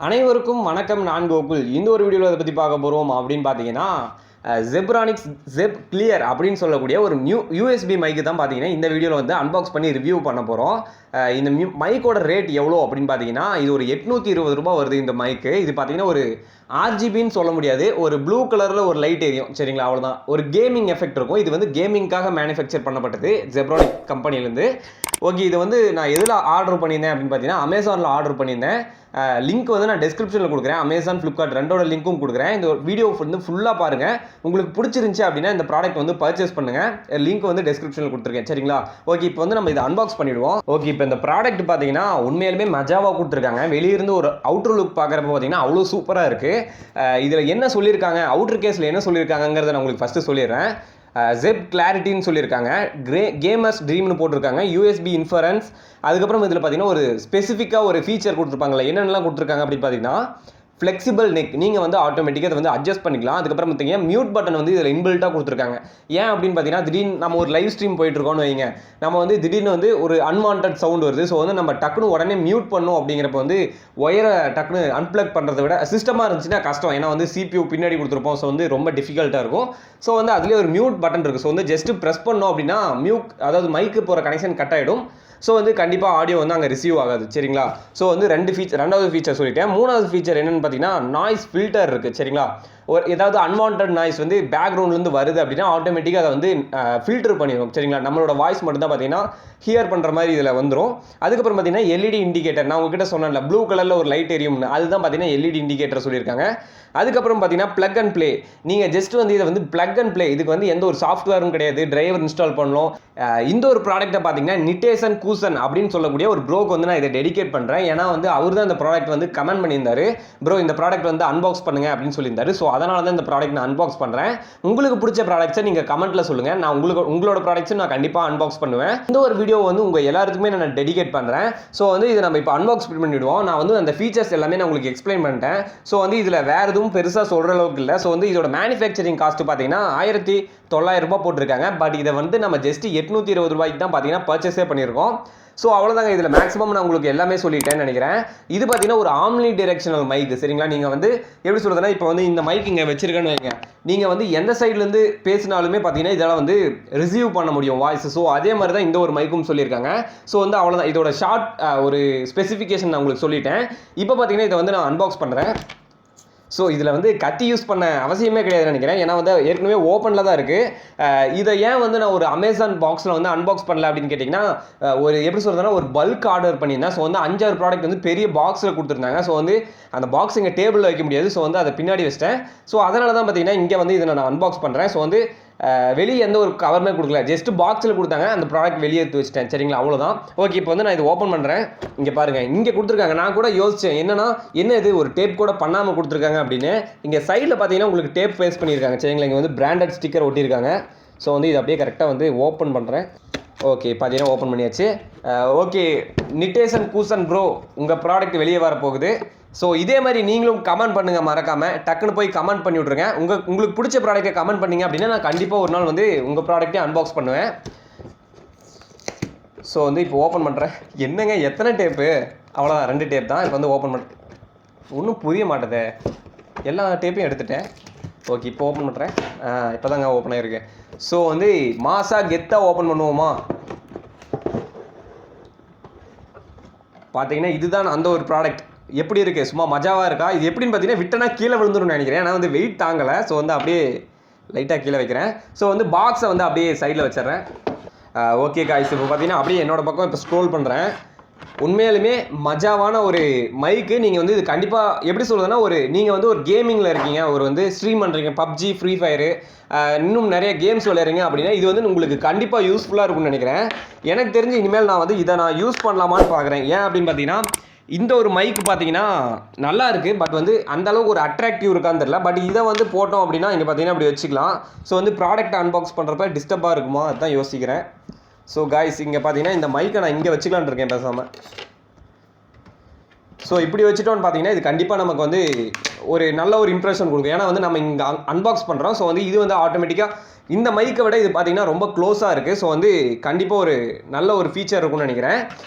அனைவருக்கும் வணக்கம். நான் கோகுல். இந்த ஒரு வீடியோவில் அதை பற்றி பார்க்க போகிறோம் அப்படின்னு பார்த்தீங்கன்னா Zebronics Zeb Klarity அப்படின்னு சொல்லக்கூடிய ஒரு நியூ யூஎஸ்பி மைக்கு தான் பார்த்தீங்கன்னா இந்த வீடியோவில் வந்து அன்பாக்ஸ் பண்ணி ரிவ்யூ பண்ண போகிறோம். இந்த மைக்கோட ரேட் எவ்வளோ அப்படின்னு பார்த்தீங்கன்னா இது ஒரு 820 ரூபாய் வருது இந்த மைக்கு. இது பார்த்தீங்கன்னா ஒரு ஆர்ஜிபின்னு சொல்ல முடியாது, ஒரு ப்ளூ கலரில் ஒரு லைட் எரியும், சரிங்களா, அவ்வளோதான். ஒரு கேமிங் எஃபெக்ட் இருக்கும். இது வந்து கேமிங்காக மேனுஃபேக்சர் பண்ணப்பட்டது Zebronics கம்பெனிலேருந்து. ஓகே, இது வந்து நான் எதில் ஆர்டர் பண்ணியிருந்தேன் அப்படின்னு பார்த்தீங்கன்னா அமேசானில் ஆர்டர் பண்ணியிருந்தேன். லிங்க் வந்து நான் டிஸ்கிரிப்ஷனில் கொடுக்குறேன். அமேசான், ஃப்ளிப்கார்ட் ரெண்டோட லிங்க்கும் கொடுக்குறேன். இந்த வீடியோ வந்து ஃபுல்லாக பாருங்கள். உங்களுக்கு பிடிச்சிருந்துச்சி அப்படின்னா இந்த ப்ராடக்ட் வந்து பர்ச்சேஸ் பண்ணுங்கள். லிங்க் வந்து டிஸ்கிரிப்ஷனில் கொடுத்துருக்கேன், சரிங்களா. ஓகே, இப்போ வந்து நம்ம இதை அன்பாக்ஸ் பண்ணிவிடுவோம். ஓகே, இப்போ இந்த ப்ராடக்ட் பார்த்தீங்கன்னா உண்மையிலுமே மஜாவாக கொடுத்துருக்காங்க. வெளியிருந்து ஒரு அவுட்டர் லுக் பார்க்குறப்ப பார்த்தீங்கன்னா அவ்வளோ சூப்பராக இருக்குது. இதில் என்ன சொல்லியிருக்காங்க, அவுட்டர் கேஸில் என்ன சொல்லியிருக்காங்கிறத நான் உங்களுக்கு ஃபஸ்ட்டு சொல்லிடுறேன். Zeb Klarityன்னு சொல்லியிருக்காங்க. கேமர்ஸ் ட்ரீம்னு போட்டிருக்காங்க. USB inference. அதுக்கப்புறம் இதில் பார்த்தீங்கன்னா ஒரு ஸ்பெசிஃபிக்காக ஒரு ஃபீச்சர் கொடுத்துருப்பாங்களே, என்னென்னலாம் கொடுத்துருக்காங்க அப்படின்னு பார்த்தீங்கன்னா ஃப்ளெக்சிபிள் நெக். நீங்கள் வந்து ஆட்டோமேட்டிக்காக அதை வந்து அட்ஜஸ்ட் பண்ணிக்கலாம். அதுக்கப்புறம் பார்த்தீங்கன்னா மியூட் பட்டன் வந்து இதில் இன்பில்ட்டாக கொடுத்துருக்காங்க. ஏன் அப்படின்னு பார்த்தீங்கன்னா திடீர்னு நம்ம ஒரு லைவ் ஸ்ட்ரீம் போயிட்டுருக்கோன்னு வைங்க, நம்ம வந்து திடீர்னு வந்து ஒரு அன்வான்ட் சவுண்ட் வருது. ஸோ வந்து நம்ம டக்குன்னு உடனே மியூட் பண்ணோம் அப்படிங்கிறப்ப வந்து ஒயரை டக்குன்னு அன்பிளக் பண்ணுறதை விட சிஸ்டமாக இருந்துச்சுன்னா கஷ்டம். ஏன்னா வந்து CPU பின்னாடி கொடுத்துருப்போம். ஸோ வந்து ரொம்ப டிஃபிகல்ட்டாக இருக்கும். ஸோ வந்து அதுலேயே ஒரு மியூட் பட்டன் இருக்குது. ஸோ வந்து ஜஸ்ட்டு ப்ரெஸ் பண்ணோம் அப்படின்னா அதாவது மைக்கு போகிற கனெக்ஷன் கட் ஆகிடும். ஸோ வந்து கண்டிப்பாக ஆடியோ வந்து அங்கே ரிசீவ் ஆகாது, சரிங்களா. ஸோ வந்து ரெண்டாவது ஃபீச்சர் சொல்லிட்டேன். மூணாவது ஃபீச்சர் என்னென்னு பார்த்தீங்கன்னா நாய்ஸ் ஃபில்டர் இருக்குது, சரிங்களா. ஏதாவது அன்வான்ட் நாய்ஸ் வந்து பேக்ரவுண்ட்லேருந்து வருது அப்படின்னா ஆட்டோமேட்டிக்காக அதை வந்து ஃபில்டர் பண்ணிடும், சரிங்களா. நம்மளோட வாய்ஸ் மட்டும் தான் பார்த்தீங்கன்னா ஹியர் பண்ணுற மாதிரி இதில் வந்துடும். அதுக்கப்புறம் பார்த்தீங்கன்னா எல்இடி இண்டிகேட்டர், நான் உங்ககிட்ட சொன்னேன்ல ப்ளூ கலரில் ஒரு லைட் எரியும்னு, அதுதான் பார்த்தீங்கன்னா எல்இடி இண்டிகேட்டர் சொல்லியிருக்காங்க. அதுக்கப்புறம் பார்த்தீங்கன்னா ப்ளக் அண்ட் ப்ளே. நீங்கள் ஜஸ்ட் வந்து இதை வந்து ப்ளக் அண்ட் ப்ளே, இதுக்கு வந்து எந்த ஒரு சாஃப்ட்வேரும் கிடையாது, டிரைவர் இன்ஸ்டால் பண்ணணும். இந்த ஒரு ப்ராடக்ட்டை பார்த்தீங்கன்னா நிட்டேசன் கூசன் அப்படின்னு சொல்லக்கூடிய ஒரு ப்ரோக்கு வந்து நான் இதை டெடிகேட் பண்ணுறேன். ஏன்னா வந்து அவர் தான் இந்த ப்ராடக்ட் வந்து கமெண்ட் பண்ணியிருந்தாரு, ப்ரோ இந்த ப்ராடக்ட் வந்து அன்பாக்ஸ் பண்ணுங்க அப்படின்னு சொல்லியிருந்தாரு. ஸோ அதனால தான் இந்த ப்ராடக்ட் நான் அன்பாக்ஸ் பண்ணுறேன். உங்களுக்கு பிடிச்ச ப்ராடக்ட்ஸை நீங்கள் கமெண்ட்டில் சொல்லுங்கள். நான் உங்களோட ப்ராடக்ட்ஸை நான் கண்டிப்பாக அன்பாக்ஸ் பண்ணுவேன். இந்த ஒரு வீடியோ வந்து உங்கள் எல்லாருக்குமே நான் டெடிகேட் பண்ணுறேன். ஸோ வந்து இதை நம்ம இப்போ அன்பாக்ஸ் பண்ணிவிடுவோம். நான் வந்து அந்த ஃபீச்சர்ஸ் எல்லாமே நான் உங்களுக்கு எக்ஸ்பிளைன் பண்ணிட்டேன். ஸோ வந்து இதில் வேறு எதுவும் பெருசாக சொல்கிற அளவுக்கு இல்லை. ஸோ வந்து இதோட மேனுஃபேக்சரிங் காஸ்ட் பார்த்தீங்கன்னா 1900 ரூபாய் போட்டிருக்காங்க. பட் இதை வந்து நம்ம ஜஸ்ட் 820 ரூபாய்க்கு தான் பார்த்தீங்கன்னா பர்ச்சேஸே பண்ணியிருக்கோம். ஸோ அவ்வளோதாங்க. இதில் மேக்ஸிமம் நான் உங்களுக்கு எல்லாமே சொல்லிட்டேன்னு நினைக்கிறேன். இது பார்த்தீங்கன்னா ஒரு ஆம்னி டைரெக்ஷனல் மைக்கு, சரிங்களா. நீங்கள் வந்து எப்படி சொல்கிறதுனா, இப்போ வந்து இந்த மைக் இங்கே வச்சிருக்கேன்னு வைங்க, நீங்கள் வந்து எந்த சைட்லேருந்து பேசினாலுமே பார்த்தீங்கன்னா இதெல்லாம் வந்து ரிசீவ் பண்ண முடியும் வாய்ஸ். ஸோ அதே மாதிரி தான் இந்த ஒரு மைக்கும் சொல்லியிருக்காங்க. ஸோ வந்து அவ்வளோதான். இதோட ஷார்ட் ஒரு ஸ்பெசிஃபிகேஷன் நான் உங்களுக்கு சொல்லிட்டேன். இப்போ பார்த்தீங்கன்னா இதை வந்து நான் அன்பாக்ஸ் பண்ணுறேன். ஸோ இதில் வந்து கத்தி யூஸ் பண்ண அவசியமே கிடையாதுன்னு நினைக்கிறேன். ஏன்னா வந்து ஏற்கனவே ஓப்பனில் தான் இருக்குது. இதை ஏன் வந்து நான் ஒரு அமேசான் பாக்ஸில் வந்து அன்பாக்ஸ் பண்ணல அப்படின்னு கேட்டிங்கன்னா, ஒரு எப்படி சொல்கிறதுனா ஒரு பல்க் ஆர்டர் பண்ணியிருந்தேன். ஸோ வந்து 5-6 ப்ராடக்ட் வந்து பெரிய பாக்ஸில் கொடுத்துருந்தாங்க. ஸோ வந்து அந்த பாக்ஸ் இங்கே டேபிளில் வைக்க முடியாது. ஸோ வந்து அதை பின்னாடி வச்சிட்டேன். ஸோ அதனால தான் பார்த்தீங்கன்னா இங்கே வந்து இதை நான் அன்பாக்ஸ் பண்ணுறேன். ஸோ வந்து வெளியே எந்த ஒரு கவருமே கொடுக்கல, ஜஸ்ட் பாக்ஸில் கொடுத்தாங்க. அந்த ப்ராடக்ட் வெளியே எடுத்து வச்சிட்டேன், சரிங்களா, அவ்வளோதான். ஓகே, இப்போ வந்து நான் இதை ஓப்பன் பண்ணுறேன். இங்கே பாருங்கள், இங்கே கொடுத்துருக்காங்க. நான் கூட யோசித்தேன் என்ன இது ஒரு டேப் கூட பண்ணாமல் கொடுத்துருக்காங்க அப்படின்னு. இங்கே சைடில் பார்த்தீங்கன்னா உங்களுக்கு டேப் பேஸ்ட் பண்ணியிருக்காங்க, சரிங்களா. இங்கே வந்து பிராண்டட் ஸ்டிக்கர் ஒட்டியிருக்காங்க. ஸோ வந்து இது அப்படியே கரெக்டாக வந்து ஓப்பன் பண்ணுறேன். ஓகே, பார்த்தீங்கன்னா ஓப்பன் பண்ணியாச்சு. ஓகே, நிட்டேசன் கூசன் ப்ரோ உங்கள் ப்ராடக்ட் வெளியே வரப்போகுது. ஸோ இதே மாதிரி நீங்களும் கமெண்ட் பண்ணுங்கள், மறக்காமல் டக்குன்னு போய் கமெண்ட் பண்ணி விட்ருங்க. உங்களுக்கு பிடிச்ச ப்ராடக்ட்டை கமெண்ட் பண்ணிங்க அப்படின்னா நான் கண்டிப்பாக ஒரு நாள் வந்து உங்கள் ப்ராடக்ட்டே அன்பாக்ஸ் பண்ணுவேன். ஸோ வந்து இப்போ ஓப்பன் பண்ணுறேன். என்னங்க எத்தனை டேப்பு? அவ்வளோதான், 2 டேப் தான். இப்போ வந்து ஓப்பன் பண்ண ஒன்றும் புரிய மாட்டேதே. எல்லா டேப்பையும் எடுத்துட்டேன். ஓகே, இப்போ ஓப்பன் பண்ணுறேன். இப்போ தாங்க ஓப்பன் ஆகிருக்கு. ஸோ வந்து மாசாக கெத்தாக ஓப்பன் பண்ணுவோமா? பார்த்தீங்கன்னா இதுதான் அந்த ஒரு ப்ராடக்ட். எப்படி இருக்குது? சும்மா மஜாவாக இருக்கா? இது எப்படின்னு பார்த்தீங்கன்னா விட்டனா கீழே விழுந்துருன்னு நினைக்கிறேன். நான் வந்து வெயிட் தாங்கலை. ஸோ வந்து அப்படியே லைட்டாக கீழே வைக்கிறேன். ஸோ வந்து பாக்ஸை வந்து அப்படியே சைடில் வச்சிடுறேன். ஓகே காய்ஸ், இப்போ பார்த்தீங்கன்னா அப்படியே என்னோடய பக்கம் இப்போ ஸ்க்ரோல் பண்ணுறேன். உண்மையாலுமே மஜாவான ஒரு மைக்கு. நீங்கள் வந்து இது கண்டிப்பாக எப்படி சொல்கிறதுனா, நீங்கள் வந்து ஒரு கேமிங்கில் இருக்கீங்க, ஒரு வந்து ஸ்ட்ரீம் பண்ணுறீங்க, பப்ஜி, ஃப்ரீ ஃபயரு, இன்னும் நிறைய கேம்ஸ் விளையாடுறீங்க அப்படின்னா இது வந்து உங்களுக்கு கண்டிப்பாக யூஸ்ஃபுல்லாக இருக்கும்னு நினைக்கிறேன். எனக்கு தெரிஞ்சு இனிமேல் நான் வந்து இதை நான் யூஸ் பண்ணலாமான்னு பார்க்குறேன். ஏன் அப்படின்னு பார்த்தீங்கன்னா இந்த ஒரு மைக்கு பார்த்தீங்கன்னா நல்லா இருக்குது. பட் வந்து அந்தளவுக்கு ஒரு அட்ராக்டிவ் இருக்கான்னு தெரியல. பட் இதை வந்து போட்டோம் அப்படின்னா இங்கே பார்த்தீங்கன்னா அப்படி வச்சுக்கலாம். ஸோ வந்து ப்ராடக்ட் அன்பாக்ஸ் பண்ணுறப்ப டிஸ்டர்பாக இருக்குமா, அதுதான் யோசிக்கிறேன். ஸோ காய்ஸ், இங்கே பார்த்தீங்கன்னா இந்த மைக்கை நான் இங்கே வச்சுக்கலான்னு இருக்கேன் பேசாமல். ஸோ இப்படி வச்சுட்டோன்னு பார்த்தீங்கன்னா இது கண்டிப்பாக நமக்கு வந்து ஒரு நல்ல ஒரு இம்ப்ரெஷன் கொடுக்கும். ஏன்னா வந்து நம்ம இங்கே அன்பாக்ஸ் பண்ணுறோம். ஸோ வந்து இது வந்து ஆட்டோமேட்டிக்காக இந்த மைக்கை விட இது பார்த்தீங்கன்னா ரொம்ப க்ளோஸாக இருக்குது. ஸோ வந்து கண்டிப்பாக ஒரு நல்ல ஒரு ஃபீச்சர் இருக்கும்னு நினைக்கிறேன்.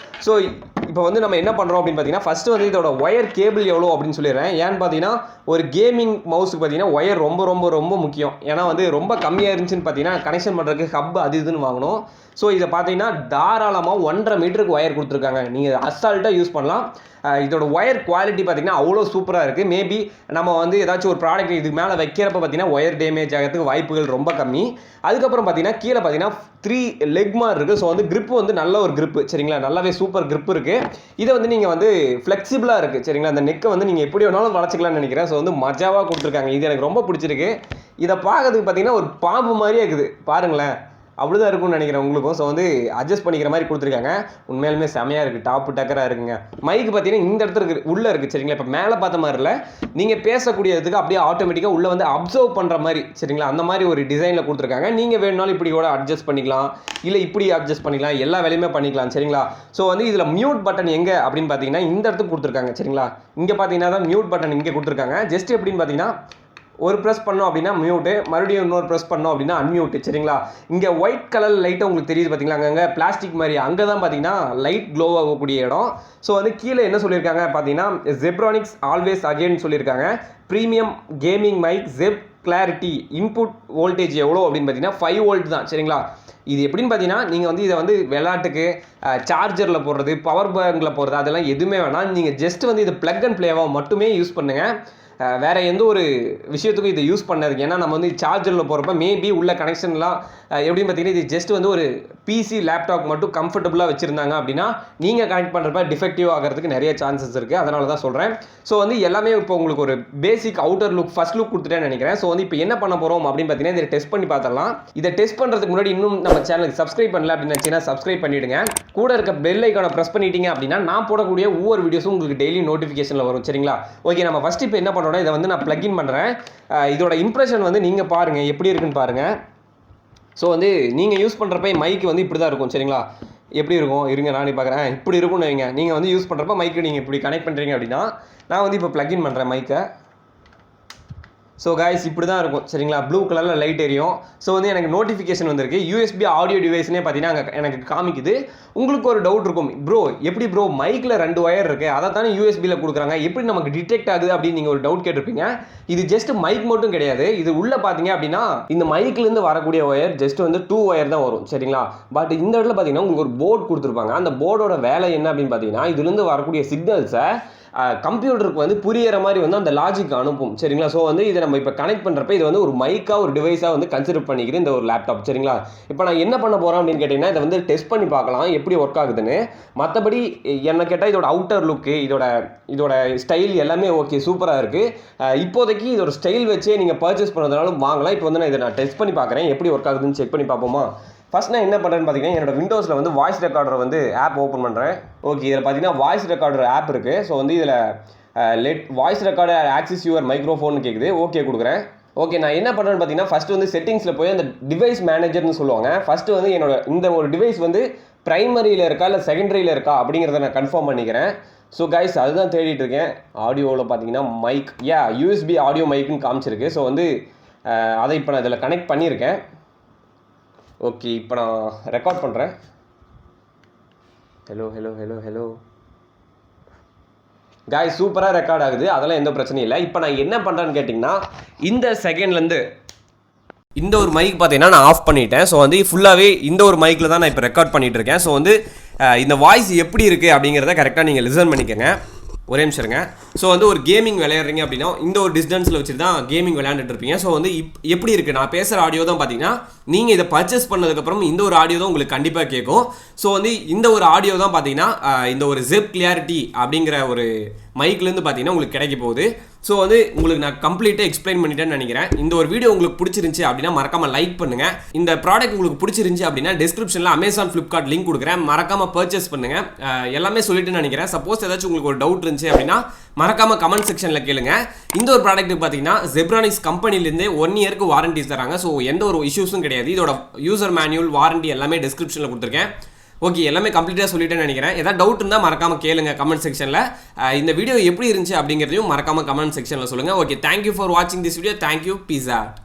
ஸோ இப்போ வந்து நம்ம என்ன பண்ணுறோம் அப்படின்னு பார்த்தீங்கன்னா ஃபஸ்ட்டு வந்து இதோட ஒயர் கேபிள் எவ்வளோ அப்படின்னு சொல்லிடுறேன். ஏன்னு பார்த்தீங்கன்னா ஒரு கேமிங் மவுஸுக்கு பார்த்தீங்கன்னா ஒயர் ரொம்ப ரொம்ப ரொம்ப முக்கியம். ஏன்னா வந்து ரொம்ப கம்மியாக இருந்துச்சுன்னு பார்த்தீங்கன்னா கனெக்ஷன் பண்ணுறதுக்கு ஹப் அது இதுன்னு வாங்கணும். ஸோ இதை பார்த்தீங்கன்னா தாராளமாக 1.5 மீட்டருக்கு ஒயர் கொடுத்துருக்காங்க. நீங்கள் அசால்ட்டாக யூஸ் பண்ணலாம். இதோட ஒயர் குவாலிட்டி பார்த்தீங்கன்னா அவ்வளோ சூப்பராக இருக்குது. மேபி நம்ம வந்து ஏதாச்சும் ஒரு ப்ராடக்ட் இதுக்கு மேலே வைக்கிறப்ப பார்த்தீங்கன்னா ஒயர் டேமேஜ் ஆகிறதுக்கு வாய்ப்புகள் ரொம்ப கம்மி. அதுக்கப்புறம் பார்த்தீங்கன்னா கீழே பார்த்தீங்கன்னா 3 லெக் மார் இருக்குது. ஸோ வந்து grip வந்து நல்ல ஒரு grip சரிங்களா, நல்லாவே சூப்பர் grip இருக்குது. இதை வந்து நீங்கள் வந்து ஃப்ளெக்சிபிளாக இருக்குது சரிங்களா. அந்த நெக்கை வந்து நீங்கள் எப்படி வேணாலும் வளைச்சிக்கலாம்னு நினைக்கிறேன். ஸோ வந்து மஜாவாக கொடுத்துருக்காங்க. இது எனக்கு ரொம்ப பிடிச்சிருக்கு. இதை பார்க்கறதுக்கு பார்த்தீங்கன்னா ஒரு பாம்பு மாதிரியே இருக்குது பாருங்களேன். அப்படிதான் இருக்கும்னு நினைக்கிறேன் உங்களுக்கும். ஸோ வந்து அட்ஜஸ்ட் பண்ணிக்கிற மாதிரி கொடுத்துருக்காங்க. உண்மையிலுமே செமையாக இருக்குது, டாப்பு டக்கராக இருக்குங்க. மைக்கு பார்த்தீங்கன்னா இந்த இடத்துல இருக்குது, உள்ளே இருக்குது சரிங்களா. இப்போ மேலே பார்த்த மாதிரி இல்லை, நீங்கள் பேசக்கூடியதுக்கு அப்படியே ஆட்டோமேட்டிக்காக உள்ளே வந்து அப்சர்வ் பண்ணுற மாதிரி சரிங்களா, அந்த மாதிரி ஒரு டிசைனில் கொடுத்துருக்காங்க. நீங்கள் வேணுனாலும் இப்படி கூட அட்ஜஸ்ட் பண்ணிக்கலாம், இல்லை இப்படி அட்ஜஸ்ட் பண்ணிக்கலாம், எல்லா வேலையுமே பண்ணிக்கலாம் சரிங்களா. ஸோ வந்து இதில் மியூட் பட்டன் எங்கே அப்படின்னு பார்த்தீங்கன்னா இந்த இடத்துக்கு கொடுத்துருக்காங்க சரிங்களா. இங்கே பார்த்தீங்கன்னா தான் மியூட் பட்டன் இங்கே கொடுத்துருக்காங்க. ஜஸ்ட் எப்படின்னு பார்த்தீங்கன்னா ஒரு ப்ரெஸ் பண்ணோம் அப்படின்னா மியூட்டு, மறுபடியும் இன்னொரு ப்ரெஸ் பண்ணோம் அப்படின்னா அன்மியூட்டு சரிங்களா. இங்கே ஒயிட் கலர் லைட்டை உங்களுக்கு தெரியுது பார்த்தீங்களா, அங்கங்கே பிளாஸ்டிக் மாதிரி, அங்கே தான் பார்த்தீங்கன்னா லைட் க்ளோ ஆகக்கூடிய இடம். ஸோ வந்து கீழே என்ன சொல்லியிருக்காங்க பார்த்தீங்கன்னா Zebronics ஆல்வேஸ் அகெயின் சொல்லியிருக்காங்க. Premium gaming mic Zeb clarity, input voltage எவ்வளோ அப்படின்னு பார்த்தீங்கன்னா 5 வோல்ட் தான் சரிங்களா. இது எப்படின்னு பார்த்தீங்கன்னா நீங்கள் வந்து இதை வந்து விளையாட்டுக்கு சார்ஜரில் போடுறது, பவர் பேங்கில் போடுறது அதெல்லாம் எதுவுமே வேணாம். நீங்கள் ஜஸ்ட் வந்து இது ப்ளக் அண்ட் ப்ளேவாக மட்டுமே யூஸ் பண்ணுங்கள். வேறு எந்த ஒரு விஷயத்துக்கும் இதை யூஸ் பண்ணாதுங்க. ஏன்னா நம்ம வந்து சார்ஜரில் போகிறப்ப மேபி உள்ள கனெக்ஷன்லாம் எப்படின்னு பார்த்தீங்கன்னா இது ஜஸ்ட் வந்து ஒரு பிசி லேப்டாப் மட்டும் கம்ஃபர்டபுளாக வச்சுருந்தாங்க அப்படின்னா நீங்கள் கனெக்ட் பண்ணுறப்ப டிஃபெக்டிவ் ஆகிறதுக்கு நிறைய சான்சஸ் இருக்குது. அதனால தான் சொல்கிறேன். ஸோ வந்து எல்லாமே இப்போ உங்களுக்கு ஒரு பேசிக் அவுட்டர் லுக் ஃபஸ்ட் லுக் கொடுத்துட்டேன்னு நினைக்கிறேன். ஸோ வந்து இப்போ என்ன பண்ண போகிறோம் அப்படின்னு பார்த்தீங்கன்னா இதை டெஸ்ட் பண்ணி பார்த்துடலாம். இதை டெஸ்ட் பண்ணுறதுக்கு முன்னாடி இன்னும் நம்ம சேனலுக்கு சப்ஸ்கிரைப் பண்ணல அப்படின்னு நினச்சிங்கன்னா சப்ஸ்கிரைப் பண்ணிவிடுங்க. கூட இருக்க பெல் ஐக்கானை ப்ரெஸ் பண்ணிட்டீங்க அப்படின்னா நான் போடக்கூடிய ஒவ்வொரு வீடியோஸும் உங்களுக்கு டெய்லி நோட்டிஃபிகேஷனில் வரும் சரிங்களா. ஓகே, நம்ம ஃபஸ்ட்டு இப்போ என்ன பண்ணுறோம்னா இதை வந்து நான் ப்ளக்இன் பண்ணுறேன். இதோட இம்ப்ரெஷன் வந்து நீங்கள் பாருங்கள் எப்படி இருக்குன்னு பாருங்கள். ஸோ வந்து நீங்கள் யூஸ் பண்ணுறப்ப மைக்கு வந்து இப்படி தான் இருக்கும் சரிங்களா. எப்படி இருக்கும் இருங்க நானே பார்க்குறேன். இப்படி இருக்கும்னு வைங்க. நீங்கள் வந்து யூஸ் பண்ணுறப்ப மைக்கு நீங்கள் இப்படி கனெக்ட் பண்ணுறீங்க அப்படின்னா நான் வந்து இப்போ ப்ளக்இன் பண்ணுறேன் மைக்கை. ஸோ கைஸ் இப்படி தான் இருக்கும் சரிங்களா. ப்ளூ கலரில் லைட் எரியும். ஸோ வந்து எனக்கு நோட்டிஃபிகேஷன் வந்திருக்கு. யூஎஸ்பி ஆடியோ டிவைஸ்னே பார்த்தீங்கன்னா அங்கே எனக்கு காமிக்குது. உங்களுக்கு ஒரு டவுட் இருக்கும், ப்ரோ எப்படி ப்ரோ மைக்கில் 2 ஒயர் இருக்குது, அதை தானே யூஎஸ்பியில் கொடுக்குறாங்க, எப்படி நமக்கு டிடெக்ட் ஆகுது அப்படின்னு நீங்கள் ஒரு டவுட் கேட்டிருப்பீங்க. இது ஜஸ்ட் மைக் மட்டும் கிடையாது. இது உள்ளே பார்த்தீங்க அப்படின்னா இந்த மைக்லேருந்து வரக்கூடிய ஒயர் ஜஸ்ட் வந்து 2 ஒயர் தான் வரும் சரிங்களா. பட் இந்த இடத்துல பார்த்தீங்கன்னா உங்களுக்கு ஒரு போர்டு கொடுத்துருப்பாங்க. அந்த போர்டோட வேலை என்ன அப்படின்னு பார்த்தீங்கன்னா இதுலேருந்து வரக்கூடிய சிக்னல்ஸை கம்ப்யூட்டருக்கு வந்து புரியிற மாதிரி வந்து அந்த லாஜிக் அனுப்பும் சரிங்களா. ஸோ வந்து இதை நம்ம இப்போ கனெக்ட் பண்ணுறப்ப இது வந்து ஒரு மைக்காக ஒரு டிவைஸாக வந்து கன்சிடர் பண்ணிக்கிறேன் இந்த ஒரு லேப்டாப் சரிங்களா. இப்போ நான் என்ன பண்ண போகிறேன் அப்படின்னு கேட்டிங்கன்னா இதை வந்து டெஸ்ட் பண்ணி பார்க்கலாம் எப்படி ஒர்க் ஆகுதுன்னு. மற்றபடி என்ன கேட்டால் இதோட அவுட்டர் லுக்கு, இதோட ஸ்டைல் எல்லாமே ஓகே சூப்பராக இருக்குது. இப்போதைக்கு இதோட ஸ்டைல் வச்சே நீங்கள் பர்ச்சேஸ் பண்ணுறதுனாலும் வாங்கலாம். இப்போ வந்து இதை நான் டெஸ்ட் பண்ணி பார்க்குறேன் எப்படி ஒர்க் ஆகுதுன்னு செக் பண்ணி பார்ப்போமா. ஃபஸ்ட் நான் என்ன பண்ணுறேன்னு பார்த்தீங்கன்னா என்னோட விண்டோஸில் வந்து வாய்ஸ் ரெக்கார்டர் வந்து ஆப் ஓப்பன் பண்ணுறேன். ஓகே, இதில் பார்த்தீங்கன்னா வாய்ஸ் ரெக்கார்டர் ஆப் இருக்குது. ஸோ வந்து இதில் let voice recorder axis your microphone கேட்குது. ஓகே கொடுக்குறேன். ஓகே, நான் என்ன பண்ணுறேன்னு பார்த்தீங்கன்னா ஃபஸ்ட்டு வந்து செட்டிங்ஸில் போய் அந்த டிவைஸ் மேனேஜர்னு சொல்லுவாங்க. ஃபஸ்ட்டு வந்து என்னோட இந்த ஒரு டிவைஸ் வந்து ப்ரைமரியில் இருக்கா இல்லை செகண்டரியில் இருக்கா அப்படிங்கிறத நான் கன்ஃபார்ம் பண்ணிக்கிறேன். ஸோ கைஸ் அதுதான் தேடிட்டு இருக்கேன். ஆடியோவில் பார்த்தீங்கன்னா மைக் யூஎஸ்பி ஆடியோ மைக்குன்னு காமிச்சிருக்கு. ஸோ வந்து அதை இப்போ நான் இதில் கனெக்ட் பண்ணியிருக்கேன். ஓகே, இப்போ நான் ரெக்கார்ட் பண்ணுறேன். Hello hello hello hello guys, சூப்பராக ரெக்கார்ட் ஆகுது, அதெல்லாம் எந்த பிரச்சனையும் இல்லை. இப்போ நான் என்ன பண்ணுறேன்னு கேட்டிங்கன்னா இந்த செகண்ட்லேருந்து இந்த ஒரு மைக் பார்த்தீங்கன்னா நான் ஆஃப் பண்ணிட்டேன். ஸோ வந்து ஃபுல்லாகவே இந்த ஒரு மைக்கில் தான் நான் இப்போ ரெக்கார்ட் பண்ணிகிட்டு இருக்கேன். ஸோ வந்து இந்த வாய்ஸ் எப்படி இருக்குது அப்படிங்கிறத கரெக்டாக நீங்கள் லிசன் பண்ணிக்கோங்க. ஒரே நிமிஷம் இருங்க. ஸோ வந்து ஒரு கேமிங் விளையாடுறீங்க அப்படின்னா இந்த ஒரு டிஸ்டன்ஸில் வச்சுட்டு தான் கேமிங் விளையாண்டுட்டு இருப்பீங்க. ஸோ வந்து எப்படி இருக்குது நான் பேசுகிற ஆடியோ தான் பார்த்தீங்கன்னா நீங்கள் இதை பர்ச்சேஸ் பண்ணதுக்கப்புறம் இந்த ஒரு ஆடியோ தான் உங்களுக்கு கண்டிப்பாக கேட்கும். ஸோ வந்து இந்த ஒரு ஆடியோ தான் பார்த்தீங்கன்னா இந்த ஒரு ஜெப் கிளாரிட்டி அப்படிங்கிற ஒரு மைக்லேருந்து பார்த்தீங்கன்னா உங்களுக்கு கிடைக்க போகுது. ஸோ வந்து உங்களுக்கு நான் கம்ப்ளீட்டாக எக்ஸ்பிளைன் பண்ணிட்டேன்னு நினைக்கிறேன். இந்த ஒரு வீடியோ உங்களுக்கு பிடிச்சிருந்துச்சி அப்படின்னா மறக்காமல் லைக் பண்ணுங்கள். இந்த ப்ராடக்ட் உங்களுக்கு பிடிச்சிருந்துச்சி அப்படின்னா டிஸ்கிரிப்ஷனில் அமேசான் ஃப்ளிப்கார்ட் லிங்க் கொடுக்குறேன், மறக்காமல் பர்ச்சேஸ் பண்ணுங்கள். எல்லாமே சொல்லிட்டு நினைக்கிறேன். சப்போஸ் ஏதாச்சும் உங்களுக்கு ஒரு டவுட் இருந்துச்சு அப்படின்னா மறக்காமல் கமெண்ட் செக்ஷனில் கேளுங்க. இந்த ஒரு ப்ராடக்ட்டுக்கு பார்த்தீங்கன்னா Zebronics கம்பெனிலேருந்து 1 இயருக்கு வாரண்டிஸ் தராங்க. ஸோ எந்த ஒரு இஷ்யூஸும் கிடையாது. இதோட யூசர் மேனுவல் வாரண்டி எல்லாமே டிஸ்கிரிப்ஷனில் கொடுத்துருக்கேன். ஓகே, எல்லாமே கம்ப்ளீட்டாக சொல்லிட்டேன்னு நினைக்கிறேன். ஏதாவது டவுட் இருந்தால் மறக்காமல் கேளுங்க கமெண்ட் செக்ஷனில். இந்த வீடியோ எப்படி இருந்துச்சு அப்படிங்கிறதையும் மறக்காமல் கமெண்ட் செக்ஷனில் சொல்லுங்கள். ஓகே, தேங்க்யூ ஃபார் வாட்சிங் this video. Thank you, peace out.